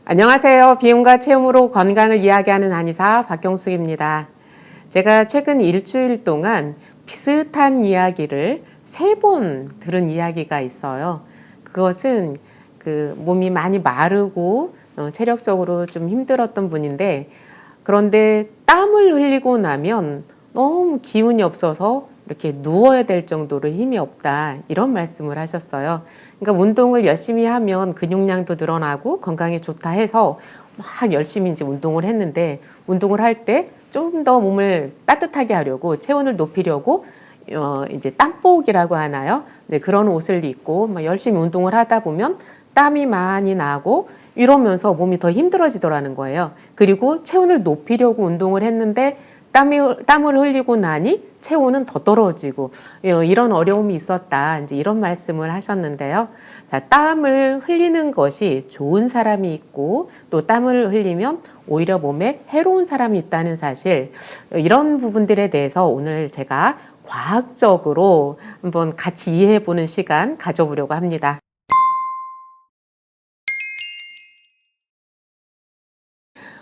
안녕하세요. 비움과 체험으로 건강을 이야기하는 한의사 박경숙입니다. 제가 최근 일주일 동안 비슷한 이야기를 3번 들은 이야기가 있어요. 그것은 몸이 많이 마르고 체력적으로 좀 힘들었던 분인데, 그런데 땀을 흘리고 나면 너무 기운이 없어서 이렇게 누워야 될 정도로 힘이 없다, 이런 말씀을 하셨어요. 그러니까 운동을 열심히 하면 근육량도 늘어나고 건강에 좋다 해서 막 열심히 이제 운동을 했는데, 운동을 할 때 좀 더 몸을 따뜻하게 하려고, 체온을 높이려고 이제 땀복이라고 하나요? 네, 그런 옷을 입고 막 열심히 운동을 하다 보면 땀이 많이 나고 이러면서 몸이 더 힘들어지더라는 거예요. 그리고 체온을 높이려고 운동을 했는데 땀을 흘리고 나니 체온은 더 떨어지고 이런 어려움이 있었다, 이제 이런 말씀을 하셨는데요. 자, 땀을 흘리는 것이 좋은 사람이 있고 또 땀을 흘리면 오히려 몸에 해로운 사람이 있다는 사실, 이런 부분들에 대해서 오늘 제가 과학적으로 한번 같이 이해해 보는 시간 가져보려고 합니다.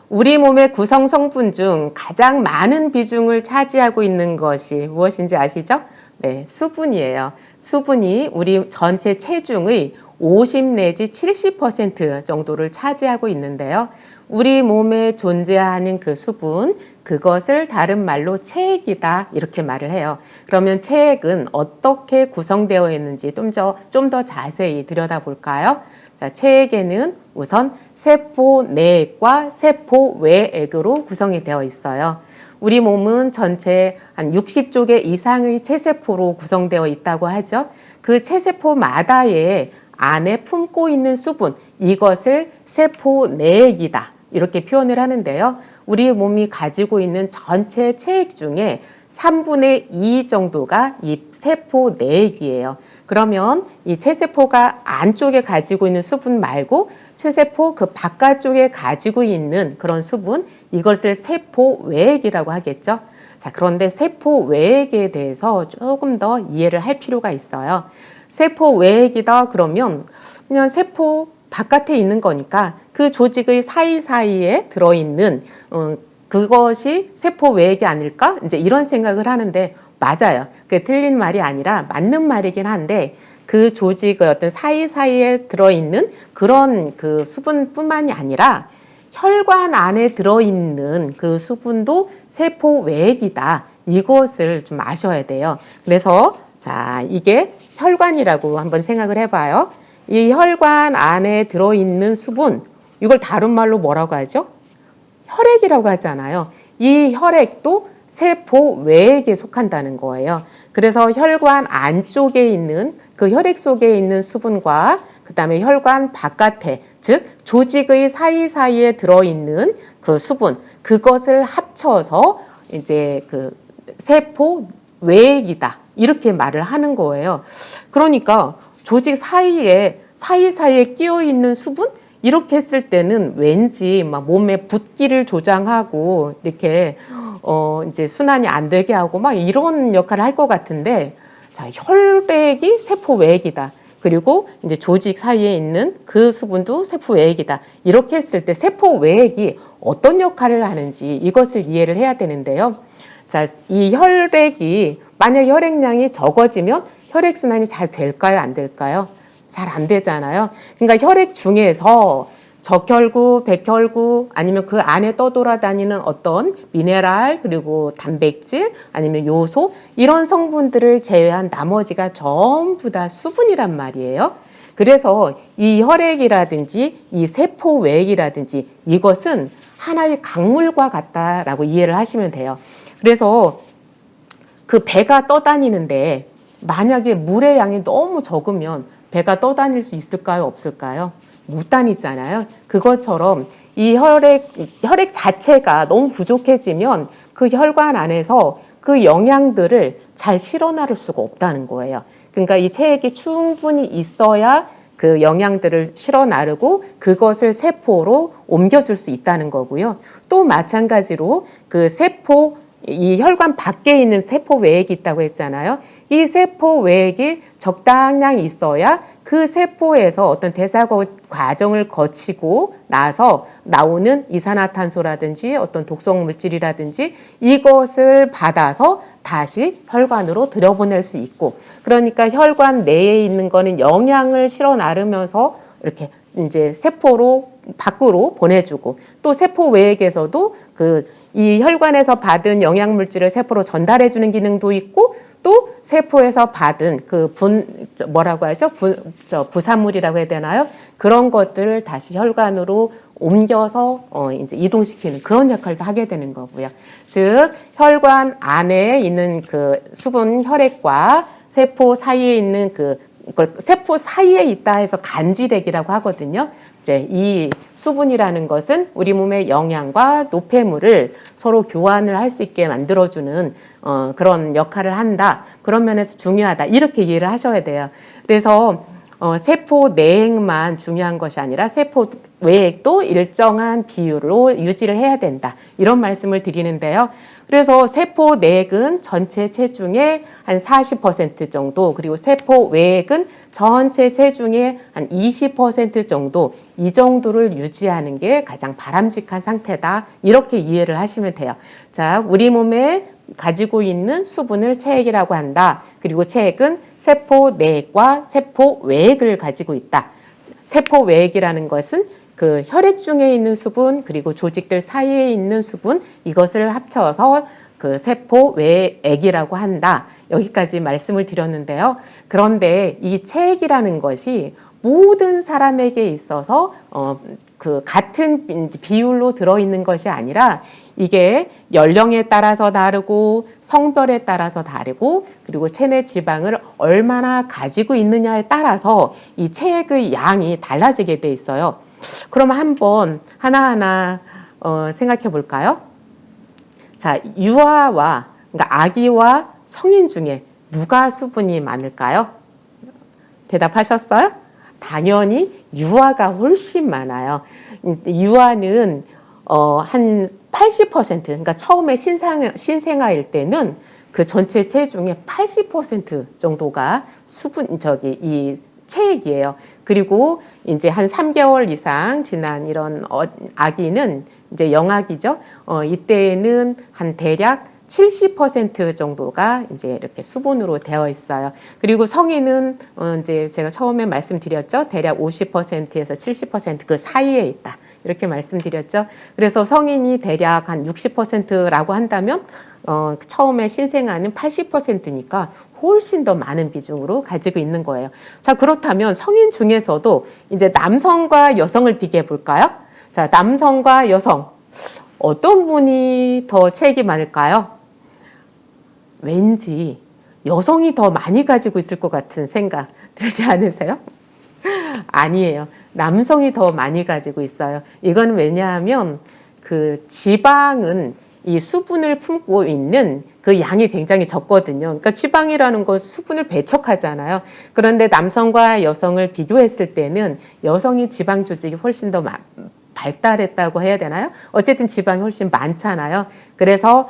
우리 몸의 구성 성분 중 가장 많은 비중을 차지하고 있는 것이 무엇인지 아시죠? 네, 수분이에요. 수분이 우리 전체 체중의 50 내지 70% 정도를 차지하고 있는데요. 우리 몸에 존재하는 그 수분, 그것을 다른 말로 체액이다, 이렇게 말을 해요. 그러면 체액은 어떻게 구성되어 있는지 좀 더 자세히 들여다볼까요? 자, 체액에는 우선 세포 내액과 세포 외액으로 구성이 되어 있어요. 우리 몸은 전체 한 60조 개 이상의 체세포로 구성되어 있다고 하죠. 그 체세포마다의 안에 품고 있는 수분, 이것을 세포 내액이다, 이렇게 표현을 하는데요. 우리 몸이 가지고 있는 전체 체액 중에 3분의 2 정도가 이 세포 내액이에요. 그러면 이 체세포가 안쪽에 가지고 있는 수분 말고 체세포 그 바깥쪽에 가지고 있는 그런 수분, 이것을 세포 외액이라고 하겠죠. 자, 그런데 세포 외액에 대해서 조금 더 이해를 할 필요가 있어요. 세포 외액이다 그러면 그냥 세포 바깥에 있는 거니까 그 조직의 사이사이에 들어있는 그것이 세포 외액이 아닐까? 이제 이런 생각을 하는데, 맞아요. 그게 틀린 말이 아니라 맞는 말이긴 한데, 그 조직의 어떤 사이사이에 들어있는 그런 그 수분뿐만이 아니라 혈관 안에 들어있는 그 수분도 세포 외액이다, 이것을 좀 아셔야 돼요. 그래서 자, 이게 혈관이라고 한번 생각을 해봐요. 이 혈관 안에 들어있는 수분, 이걸 다른 말로 뭐라고 하죠? 혈액이라고 하잖아요. 이 혈액도 세포 외액에 속한다는 거예요. 그래서 혈관 안쪽에 있는 그 혈액 속에 있는 수분과 그 다음에 혈관 바깥에, 즉 조직의 사이사이에 들어있는 그 수분, 그것을 합쳐서 이제 그 세포 외액이다, 이렇게 말을 하는 거예요. 그러니까 조직 사이사이에 끼어 있는 수분, 이렇게 했을 때는 왠지 막 몸에 붓기를 조장하고 이렇게 이제 순환이 안 되게 하고 막 이런 역할을 할 것 같은데, 자, 혈액이 세포 외액이다, 그리고 이제 조직 사이에 있는 그 수분도 세포 외액이다, 이렇게 했을 때 세포 외액이 어떤 역할을 하는지 이것을 이해를 해야 되는데요. 자, 이 혈액이 만약 혈액량이 적어지면 혈액순환이 잘 될까요, 안 될까요? 잘 안 되잖아요. 그러니까 혈액 중에서 적혈구, 백혈구, 아니면 그 안에 떠돌아다니는 어떤 미네랄, 그리고 단백질, 아니면 요소, 이런 성분들을 제외한 나머지가 전부 다 수분이란 말이에요. 그래서 이 혈액이라든지 이 세포 외액이라든지 이것은 하나의 강물과 같다라고 이해를 하시면 돼요. 그래서 그 배가 떠다니는데 만약에 물의 양이 너무 적으면 배가 떠다닐 수 있을까요, 없을까요? 못 다니잖아요. 그것처럼 이 혈액 자체가 너무 부족해지면 그 혈관 안에서 그 영양들을 잘 실어 나를 수가 없다는 거예요. 그러니까 이 체액이 충분히 있어야 그 영양들을 실어 나르고 그것을 세포로 옮겨줄 수 있다는 거고요. 또 마찬가지로 그 세포, 이 혈관 밖에 있는 세포 외액이 있다고 했잖아요. 이 세포 외액이 적당량 있어야 그 세포에서 어떤 대사 과정을 거치고 나서 나오는 이산화탄소라든지 어떤 독성 물질이라든지 이것을 받아서 다시 혈관으로 들여보낼 수 있고, 그러니까 혈관 내에 있는 거는 영양을 실어 나르면서 이렇게 이제 세포로 밖으로 보내주고, 또 세포 외액에서도 이 혈관에서 받은 영양 물질을 세포로 전달해 주는 기능도 있고, 또 세포에서 받은 뭐라고 하죠? 부산물이라고 해야 되나요? 그런 것들을 다시 혈관으로 옮겨서 이제 이동시키는 그런 역할도 하게 되는 거고요. 즉, 혈관 안에 있는 그 수분 혈액과 세포 사이에 있는 그걸 세포 사이에 있다 해서 간질액이라고 하거든요. 이제 이 수분이라는 것은 우리 몸의 영양과 노폐물을 서로 교환을 할 수 있게 만들어주는 그런 역할을 한다. 그런 면에서 중요하다. 이렇게 이해를 하셔야 돼요. 그래서 세포 내액만 중요한 것이 아니라 세포 외액도 일정한 비율로 유지를 해야 된다. 이런 말씀을 드리는데요. 그래서 세포 내액은 전체 체중의 한 40% 정도, 그리고 세포 외액은 전체 체중의 한 20% 정도, 이 정도를 유지하는 게 가장 바람직한 상태다. 이렇게 이해를 하시면 돼요. 자, 우리 몸에 가지고 있는 수분을 체액이라고 한다. 그리고 체액은 세포 내액과 세포 외액을 가지고 있다. 세포 외액이라는 것은 그 혈액 중에 있는 수분, 그리고 조직들 사이에 있는 수분, 이것을 합쳐서 그 세포 외액이라고 한다. 여기까지 말씀을 드렸는데요. 그런데 이 체액이라는 것이 모든 사람에게 있어서 그 같은 비율로 들어있는 것이 아니라 이게 연령에 따라서 다르고 성별에 따라서 다르고, 그리고 체내 지방을 얼마나 가지고 있느냐에 따라서 이 체액의 양이 달라지게 돼 있어요. 그럼 한번 하나하나 생각해 볼까요? 자, 유아와, 그러니까 아기와 성인 중에 누가 수분이 많을까요? 대답하셨어요? 당연히 유아가 훨씬 많아요. 유아는 한 80%, 그러니까 처음에 신생아일 때는 그 전체 체중의 80% 정도가 이 체액이에요. 그리고 이제 한 3개월 이상 지난 이런 아기는 이제 영아기죠. 이때는 한 대략 70% 정도가 이제 이렇게 수분으로 되어 있어요. 그리고 성인은 이제 제가 처음에 말씀드렸죠. 대략 50%에서 70% 그 사이에 있다. 이렇게 말씀드렸죠. 그래서 성인이 대략 한 60%라고 한다면 처음에 신생아는 80%니까 훨씬 더 많은 비중으로 가지고 있는 거예요. 자, 그렇다면 성인 중에서도 이제 남성과 여성을 비교해 볼까요? 자, 남성과 여성 어떤 분이 더 체액이 많을까요? 왠지 여성이 더 많이 가지고 있을 것 같은 생각 들지 않으세요? 아니에요. 남성이 더 많이 가지고 있어요. 이건 왜냐하면 그 지방은 이 수분을 품고 있는 그 양이 굉장히 적거든요. 그러니까 지방이라는 건 수분을 배척하잖아요. 그런데 남성과 여성을 비교했을 때는 여성이 지방 조직이 훨씬 더 발달했다고 해야 되나요? 어쨌든 지방이 훨씬 많잖아요. 그래서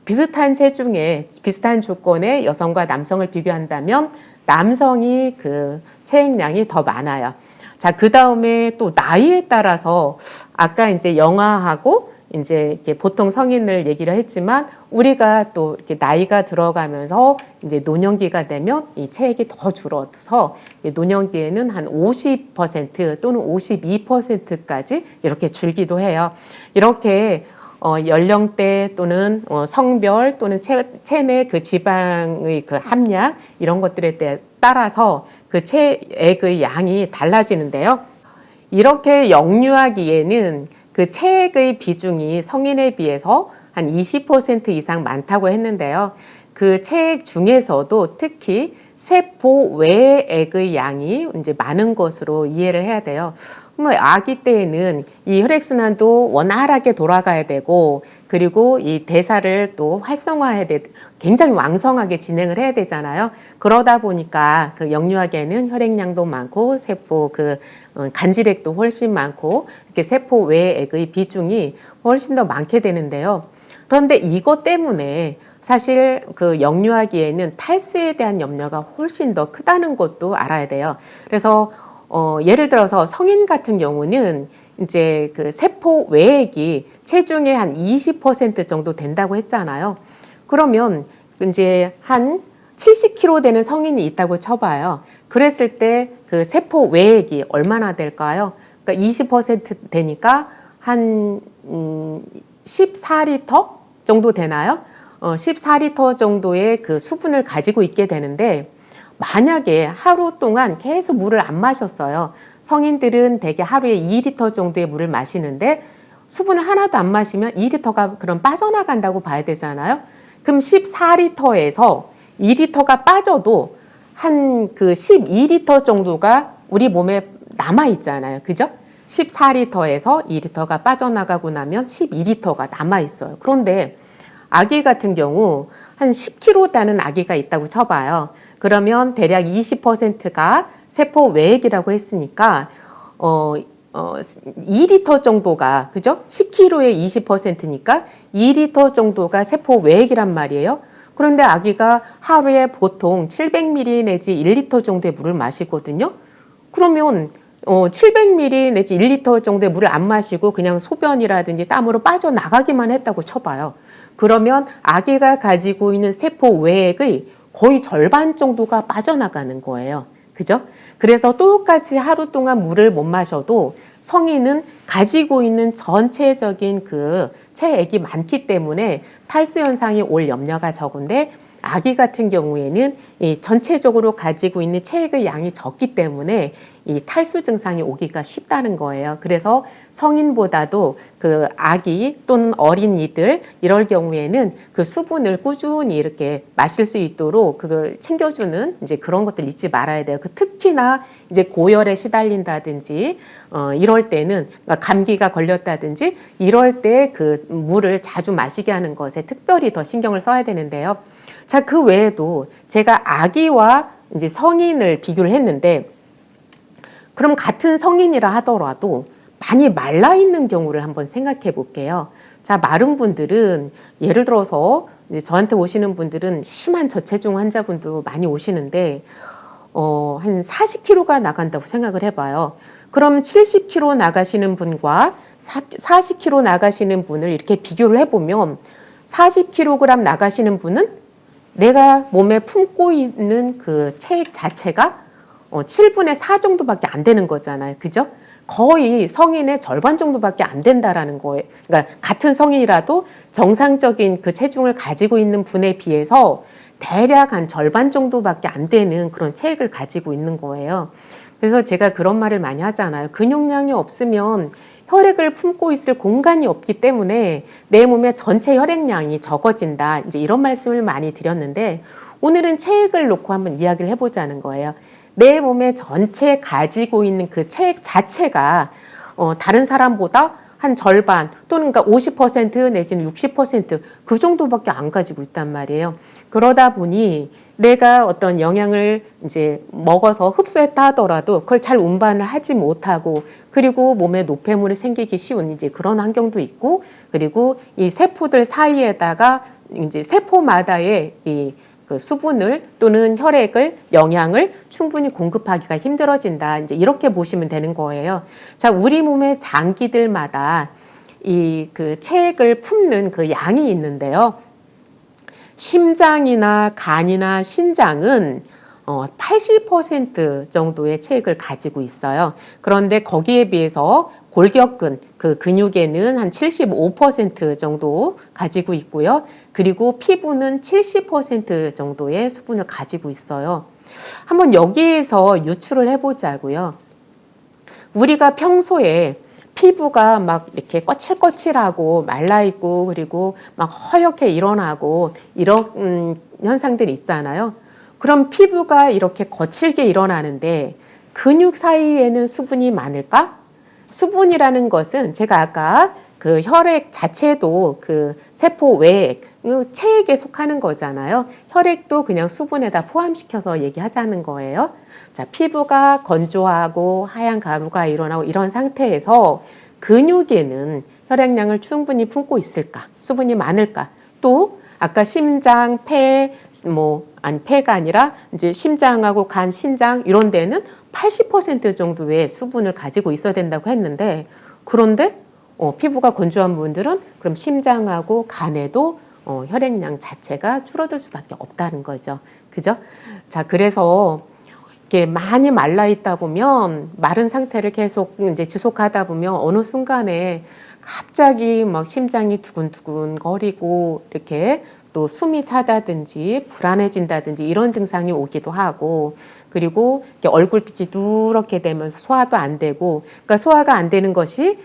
비슷한 체중에 비슷한 조건의 여성과 남성을 비교한다면 남성이 그 체액량이 더 많아요. 자, 그 다음에 또 나이에 따라서 아까 이제 영아하고 이제 이렇게 보통 성인을 얘기를 했지만 우리가 또 이렇게 나이가 들어가면서 이제 노년기가 되면 이 체액이 더 줄어서 노년기에는 한 50% 또는 52%까지 이렇게 줄기도 해요. 이렇게 연령대 또는 성별 또는 체내 그 지방의 그 함량 이런 것들에 따라서 그 체액의 양이 달라지는데요. 이렇게 영유아기에는 그 체액의 비중이 성인에 비해서 한 20% 이상 많다고 했는데요. 그 체액 중에서도 특히 세포 외액의 양이 이제 많은 것으로 이해를 해야 돼요. 아기 때에는 이 혈액순환도 원활하게 돌아가야 되고, 그리고 이 대사를 또 활성화해야 돼, 굉장히 왕성하게 진행을 해야 되잖아요. 그러다 보니까 그 영유아기에는 혈액량도 많고, 세포 간질액도 훨씬 많고, 이렇게 세포 외액의 비중이 훨씬 더 많게 되는데요. 그런데 이것 때문에 사실 그 영유아기에는 탈수에 대한 염려가 훨씬 더 크다는 것도 알아야 돼요. 그래서 예를 들어서 성인 같은 경우는 이제 그 세포 외액이 체중의 한 20% 정도 된다고 했잖아요. 그러면 이제 한 70kg 되는 성인이 있다고 쳐봐요. 그랬을 때 그 세포 외액이 얼마나 될까요? 그러니까 20% 되니까 한 14리터 정도 되나요? 14리터 정도의 그 수분을 가지고 있게 되는데, 만약에 하루 동안 계속 물을 안 마셨어요. 성인들은 대개 하루에 2리터 정도의 물을 마시는데 수분을 하나도 안 마시면 2리터가 그럼 빠져나간다고 봐야 되잖아요. 그럼 14리터에서 2리터가 빠져도 한 그 12리터 정도가 우리 몸에 남아 있잖아요. 그죠? 14리터에서 2리터가 빠져나가고 나면 12리터가 남아 있어요. 그런데 아기 같은 경우 한 10kg 되는 아기가 있다고 쳐봐요. 그러면 대략 20%가 세포 외액이라고 했으니까 2리터 정도가, 그죠? 10kg의 20%니까 2리터 정도가 세포 외액이란 말이에요. 그런데 아기가 하루에 보통 700ml 내지 1리터 정도의 물을 마시거든요. 그러면 700ml 내지 1리터 정도의 물을 안 마시고 그냥 소변이라든지 땀으로 빠져나가기만 했다고 쳐봐요. 그러면 아기가 가지고 있는 세포 외액의 거의 절반 정도가 빠져나가는 거예요. 그죠? 그래서 똑같이 하루 동안 물을 못 마셔도 성인은 가지고 있는 전체적인 그 체액이 많기 때문에 탈수 현상이 올 염려가 적은데, 아기 같은 경우에는 이 전체적으로 가지고 있는 체액의 양이 적기 때문에 이 탈수 증상이 오기가 쉽다는 거예요. 그래서 성인보다도 그 아기 또는 어린이들 이럴 경우에는 그 수분을 꾸준히 이렇게 마실 수 있도록 그걸 챙겨주는 이제 그런 것들 잊지 말아야 돼요. 그 특히나 이제 고열에 시달린다든지 이럴 때는, 그러니까 감기가 걸렸다든지 이럴 때 그 물을 자주 마시게 하는 것에 특별히 더 신경을 써야 되는데요. 자, 그 외에도 제가 아기와 이제 성인을 비교를 했는데, 그럼 같은 성인이라 하더라도 많이 말라 있는 경우를 한번 생각해 볼게요. 자, 마른 분들은 예를 들어서 이제 저한테 오시는 분들은 심한 저체중 환자분도 많이 오시는데 한 40kg가 나간다고 생각을 해봐요. 그럼 70kg 나가시는 분과 40kg 나가시는 분을 이렇게 비교를 해보면 40kg 나가시는 분은 내가 몸에 품고 있는 그 체액 자체가 7분의 4 정도밖에 안 되는 거잖아요. 그죠? 거의 성인의 절반 정도밖에 안 된다라는 거예요. 그러니까 같은 성인이라도 정상적인 그 체중을 가지고 있는 분에 비해서 대략 한 절반 정도밖에 안 되는 그런 체액을 가지고 있는 거예요. 그래서 제가 그런 말을 많이 하잖아요. 근육량이 없으면 혈액을 품고 있을 공간이 없기 때문에 내 몸의 전체 혈액량이 적어진다. 이제 이런 말씀을 많이 드렸는데, 오늘은 체액을 놓고 한번 이야기를 해보자는 거예요. 내 몸의 전체 가지고 있는 그 체액 자체가 다른 사람보다 한 절반 또는 그러니까 50% 내지는 60% 정도밖에 안 가지고 있단 말이에요. 그러다 보니 내가 어떤 영양을 이제 먹어서 흡수했다 하더라도 그걸 잘 운반을 하지 못하고, 그리고 몸에 노폐물이 생기기 쉬운 이제 그런 환경도 있고, 그리고 이 세포들 사이에다가 이제 세포마다의 그 수분을 또는 혈액을, 영양을 충분히 공급하기가 힘들어진다. 이제 이렇게 보시면 되는 거예요. 자, 우리 몸의 장기들마다 이 그 체액을 품는 그 양이 있는데요. 심장이나 간이나 신장은 80% 정도의 체액을 가지고 있어요. 그런데 거기에 비해서 골격근, 그 근육에는 한 75% 정도 가지고 있고요. 그리고 피부는 70% 정도의 수분을 가지고 있어요. 한번 여기에서 유추를 해보자고요. 우리가 평소에 피부가 막 이렇게 거칠거칠하고 말라있고 그리고 막 허옇게 일어나고 이런 현상들이 있잖아요. 그럼 피부가 이렇게 거칠게 일어나는데 근육 사이에는 수분이 많을까? 수분이라는 것은 제가 아까 그 혈액 자체도 그 세포 외액, 체액에 속하는 거잖아요. 혈액도 그냥 수분에다 포함시켜서 얘기하자는 거예요. 자, 피부가 건조하고 하얀 가루가 일어나고 이런 상태에서 근육에는 혈액량을 충분히 품고 있을까? 수분이 많을까? 또 아까 심장, 폐, 폐가 아니라 이제 심장하고 간, 신장 이런 데는 80% 정도의 수분을 가지고 있어야 된다고 했는데, 그런데 피부가 건조한 분들은 그럼 심장하고 간에도 혈액량 자체가 줄어들 수밖에 없다는 거죠. 그죠? 자, 그래서 이렇게 많이 말라 있다 보면 마른 상태를 계속 이제 지속하다 보면 어느 순간에 갑자기 막 심장이 두근두근 거리고 이렇게 또 숨이 차다든지 불안해진다든지 이런 증상이 오기도 하고, 그리고 얼굴빛이 누렇게 되면서 소화도 안 되고, 그러니까 소화가 안 되는 것이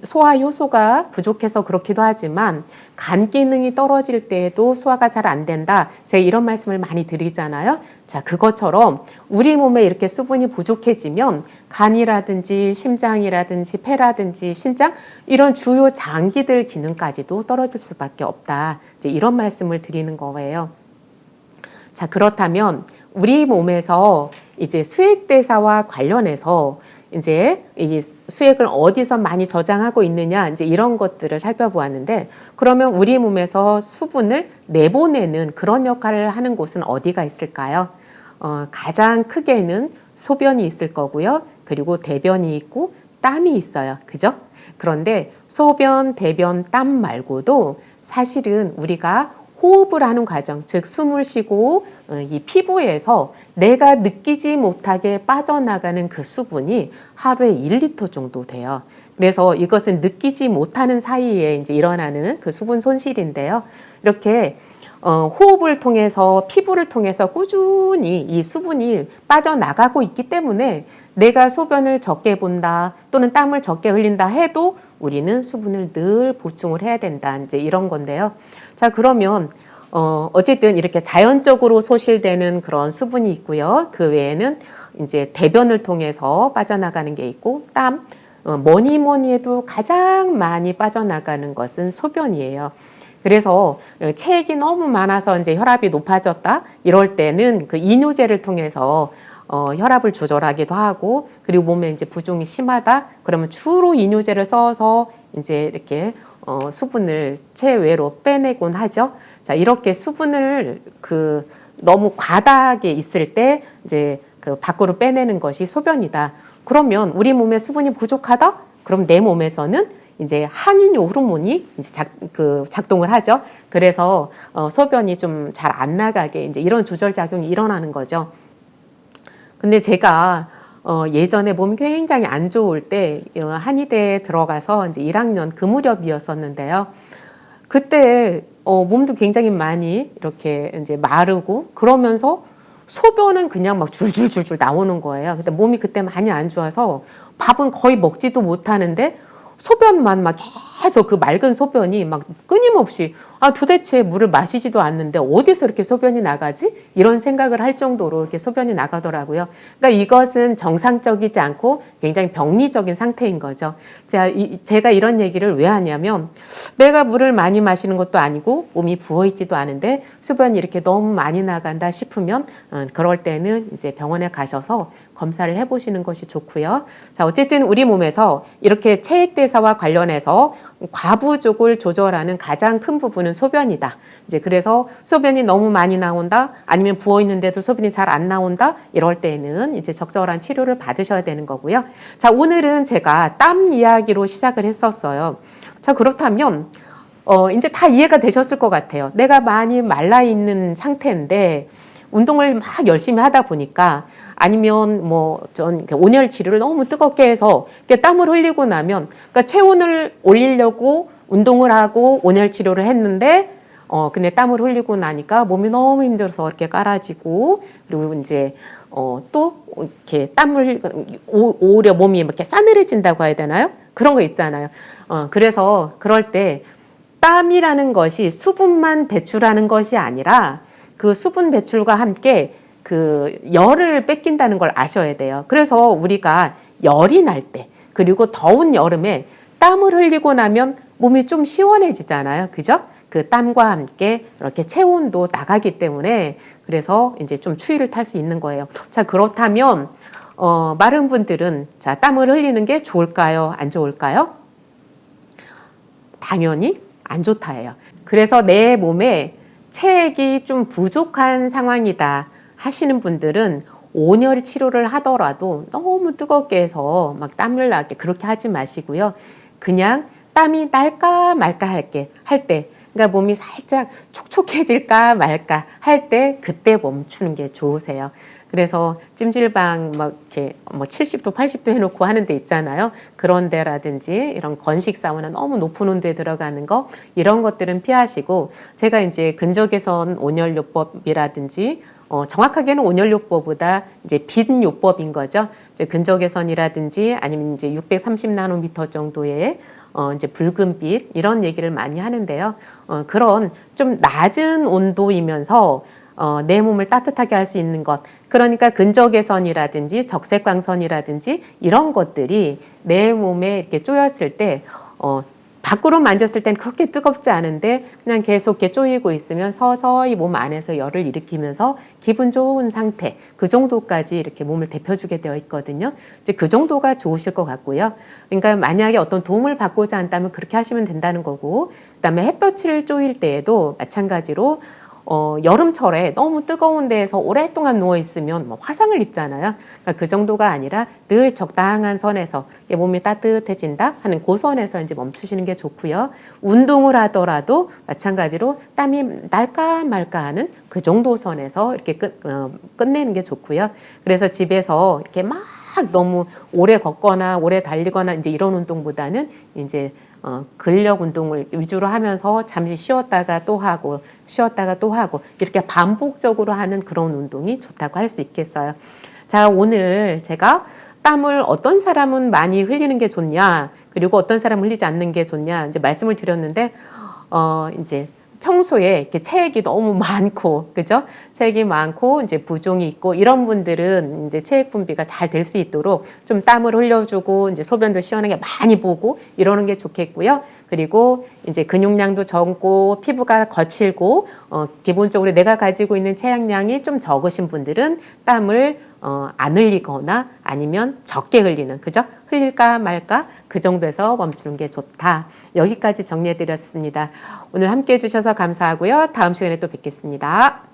소화 효소가 부족해서 그렇기도 하지만 간 기능이 떨어질 때에도 소화가 잘 안 된다. 제가 이런 말씀을 많이 드리잖아요. 자, 그것처럼 우리 몸에 이렇게 수분이 부족해지면 간이라든지 심장이라든지 폐라든지 신장 이런 주요 장기들 기능까지도 떨어질 수밖에 없다. 이제 이런 말씀을 드리는 거예요. 자, 그렇다면 우리 몸에서 이제 수액대사와 관련해서 이제 이 수액을 어디서 많이 저장하고 있느냐, 이제 이런 것들을 살펴보았는데, 그러면 우리 몸에서 수분을 내보내는 그런 역할을 하는 곳은 어디가 있을까요? 가장 크게는 소변이 있을 거고요. 그리고 대변이 있고 땀이 있어요. 그죠? 그런데 소변, 대변, 땀 말고도 사실은 우리가 호흡을 하는 과정, 즉 숨을 쉬고 이 피부에서 내가 느끼지 못하게 빠져나가는 그 수분이 하루에 1리터 정도 돼요. 그래서 이것은 느끼지 못하는 사이에 이제 일어나는 그 수분 손실인데요. 이렇게 호흡을 통해서 피부를 통해서 꾸준히 이 수분이 빠져나가고 있기 때문에 내가 소변을 적게 본다 또는 땀을 적게 흘린다 해도 우리는 수분을 늘 보충을 해야 된다. 이제 이런 건데요. 자, 그러면 어쨌든 이렇게 자연적으로 소실되는 그런 수분이 있고요. 그 외에는 이제 대변을 통해서 빠져나가는 게 있고 땀, 뭐니 해도 가장 많이 빠져나가는 것은 소변이에요. 그래서 체액이 너무 많아서 이제 혈압이 높아졌다 이럴 때는 그 이뇨제를 통해서 혈압을 조절하기도 하고, 그리고 몸에 이제 부종이 심하다 그러면 주로 이뇨제를 써서 이제 이렇게 수분을 체외로 빼내곤 하죠. 자, 이렇게 수분을 너무 과다하게 있을 때 이제 그 밖으로 빼내는 것이 소변이다. 그러면 우리 몸에 수분이 부족하다? 그럼 내 몸에서는 이제 항인효 호르몬이 이제 작동을 하죠. 그래서 소변이 좀 잘 안 나가게 이제 이런 조절 작용이 일어나는 거죠. 근데 제가 예전에 몸이 굉장히 안 좋을 때 한의대에 들어가서 이제 1학년 그 무렵이었었는데요. 그때 몸도 굉장히 많이 이렇게 이제 마르고 그러면서 소변은 그냥 막 줄줄줄줄 나오는 거예요. 근데 몸이 그때 많이 안 좋아서 밥은 거의 먹지도 못하는데 소변만 막 계속 그 맑은 소변이 막 끊임없이 도대체 물을 마시지도 않는데 어디서 이렇게 소변이 나가지? 이런 생각을 할 정도로 이렇게 소변이 나가더라고요. 그러니까 이것은 정상적이지 않고 굉장히 병리적인 상태인 거죠. 제가 이런 얘기를 왜 하냐면 내가 물을 많이 마시는 것도 아니고 몸이 부어있지도 않은데 소변이 이렇게 너무 많이 나간다 싶으면 그럴 때는 이제 병원에 가셔서 검사를 해보시는 것이 좋고요. 자, 어쨌든 우리 몸에서 이렇게 체액대사와 관련해서 과부족을 조절하는 가장 큰 부분은 소변이다. 이제 그래서 소변이 너무 많이 나온다, 아니면 부어 있는데도 소변이 잘 안 나온다, 이럴 때는 이제 적절한 치료를 받으셔야 되는 거고요. 자, 오늘은 제가 땀 이야기로 시작을 했었어요. 자, 그렇다면 이제 다 이해가 되셨을 것 같아요. 내가 많이 말라 있는 상태인데 운동을 막 열심히 하다 보니까, 아니면 전 온열 치료를 너무 뜨겁게 해서 땀을 흘리고 나면, 그러니까 체온을 올리려고 운동을 하고 온열 치료를 했는데 근데 땀을 흘리고 나니까 몸이 너무 힘들어서 이렇게 깔아지고, 그리고 이제 또 이렇게 땀을 오히려 몸이 이렇게 싸늘해진다고 해야 되나요? 그런 거 있잖아요. 그래서 그럴 때 땀이라는 것이 수분만 배출하는 것이 아니라 그 수분 배출과 함께 그 열을 뺏긴다는 걸 아셔야 돼요. 그래서 우리가 열이 날 때, 그리고 더운 여름에 땀을 흘리고 나면 몸이 좀 시원해지잖아요. 그죠? 그 땀과 함께 이렇게 체온도 나가기 때문에, 그래서 이제 좀 추위를 탈 수 있는 거예요. 자, 그렇다면 마른 분들은 자, 땀을 흘리는 게 좋을까요? 안 좋을까요? 당연히 안 좋다예요. 그래서 내 몸에 체액이 좀 부족한 상황이다 하시는 분들은 온열 치료를 하더라도 너무 뜨겁게 해서 막 땀을 나게 그렇게 하지 마시고요. 그냥 땀이 날까 말까 할 때, 그러니까 몸이 살짝 촉촉해질까 말까 할 때 그때 멈추는 게 좋으세요. 그래서 찜질방 막 이렇게 뭐 70도, 80도 해놓고 하는 데 있잖아요. 그런 데라든지 이런 건식 사우나 너무 높은 온도에 들어가는 거 이런 것들은 피하시고 제가 이제 근적외선 온열요법이라든지 정확하게는 온열요법보다 이제 빈요법인 거죠. 이제 근적외선이라든지 아니면 이제 630나노미터 정도의 이제 붉은빛 이런 얘기를 많이 하는데요. 그런 좀 낮은 온도이면서 내 몸을 따뜻하게 할 수 있는 것. 그러니까 근적외선이라든지 적색광선이라든지 이런 것들이 내 몸에 이렇게 쪼였을 때, 밖으로 만졌을 땐 그렇게 뜨겁지 않은데 그냥 계속 이렇게 쪼이고 있으면 서서히 몸 안에서 열을 일으키면서 기분 좋은 상태, 그 정도까지 이렇게 몸을 데펴주게 되어 있거든요. 이제 그 정도가 좋으실 것 같고요. 그러니까 만약에 어떤 도움을 받고자 한다면 그렇게 하시면 된다는 거고, 그다음에 햇볕을 쪼일 때에도 마찬가지로 여름철에 너무 뜨거운 데에서 오랫동안 누워있으면 뭐 화상을 입잖아요. 그러니까 그 정도가 아니라 늘 적당한 선에서 몸이 따뜻해진다 하는 그 선에서 이제 멈추시는 게 좋고요. 운동을 하더라도 마찬가지로 땀이 날까 말까 하는 그 정도 선에서 이렇게 끝내는 게 좋고요. 그래서 집에서 이렇게 막 너무 오래 걷거나 오래 달리거나 이제 이런 운동보다는 이제 근력 운동을 위주로 하면서 잠시 쉬었다가 또 하고 쉬었다가 또 하고 이렇게 반복적으로 하는 그런 운동이 좋다고 할 수 있겠어요. 자, 오늘 제가 땀을 어떤 사람은 많이 흘리는 게 좋냐, 그리고 어떤 사람은 흘리지 않는 게 좋냐 이제 말씀을 드렸는데 이제 평소에 이렇게 체액이 너무 많고, 그죠? 체액이 많고, 이제 부종이 있고, 이런 분들은 이제 체액 분비가 잘 될 수 있도록 좀 땀을 흘려주고, 이제 소변도 시원하게 많이 보고, 이러는 게 좋겠고요. 그리고 이제 근육량도 적고, 피부가 거칠고, 기본적으로 내가 가지고 있는 체액량이 좀 적으신 분들은 땀을 안 흘리거나 아니면 적게 흘리는, 그죠? 흘릴까 말까 그 정도에서 멈추는 게 좋다. 여기까지 정리해 드렸습니다. 오늘 함께 해주셔서 감사하고요. 다음 시간에 또 뵙겠습니다.